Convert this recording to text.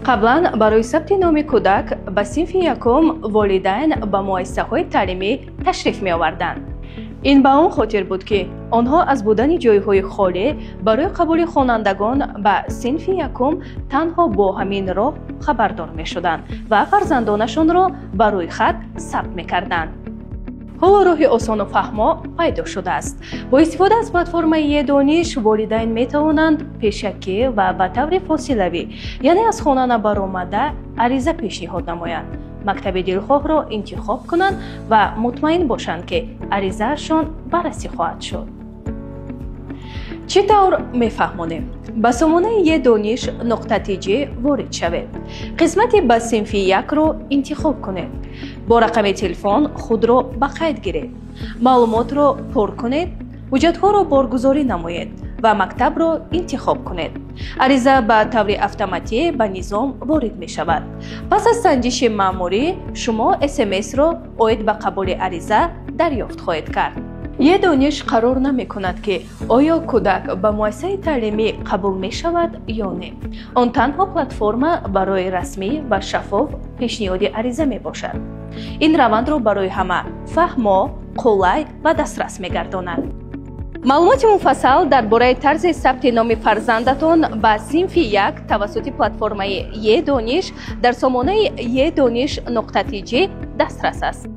қаблан барои сабти номи кӯдак ба синфи якум волидайн ба муассисаҳои таълимӣ ташриф меоварданд. ин ба он хотир буд ки онҳо аз будани ҷойҳои холӣ барои қабули хонандагон ба синфи якум танҳо бо ҳамин роҳ хабардор мешуданд ва фарзандонашонро ба рӯйхат сабт мекарданд. ҳоло роҳи осону фаҳмо пайдо шудааст. бо истифода аз платформаи Е-дониш волидайн метавонанд пешакӣ ва ба таври фосилавӣ, яъне аз хона баромада ариза пешниҳод намоянд, мактаби дилхоҳро интихоб кунанд ва мутмаин бошанд ки аризаашон баррасӣ хоҳад шуд. чӣ тавр мефаҳмонем? ба сомонаи Е-дониш нуқтатиҷӣ ворид шавед. қисмати ба синфи якро интихоб кунед. бо рақами телефон худро ба қайд гиред. маълумотро пур кунед, ҳуҷҷатҳоро боргузорӣ намоед ва мактабро интихоб кунед. ариза ба таври автоматӣ ба низом ворид мешавад. пас аз санҷиши маъмурӣ шумо смсро оид ба қабули ариза дарёфт хоҳед кард. Е-дониш қарор намекунад ки оё кӯдак ба муассисаи таълимӣ қабул мешавад ё не. он танҳо платформа барои расмӣ ва шаффоф пешниҳоди ариза мебошад. ин равандро барои ҳама фаҳмо, қулай ва дастрас мегардонад. маълумоти муфассал дар бораи тарзи сабти номи фарзандатон ба синфи як тавассути платформаи Е-дониш дар сомонаи Е-дониш нуқтатиҷӣ дастрас аст.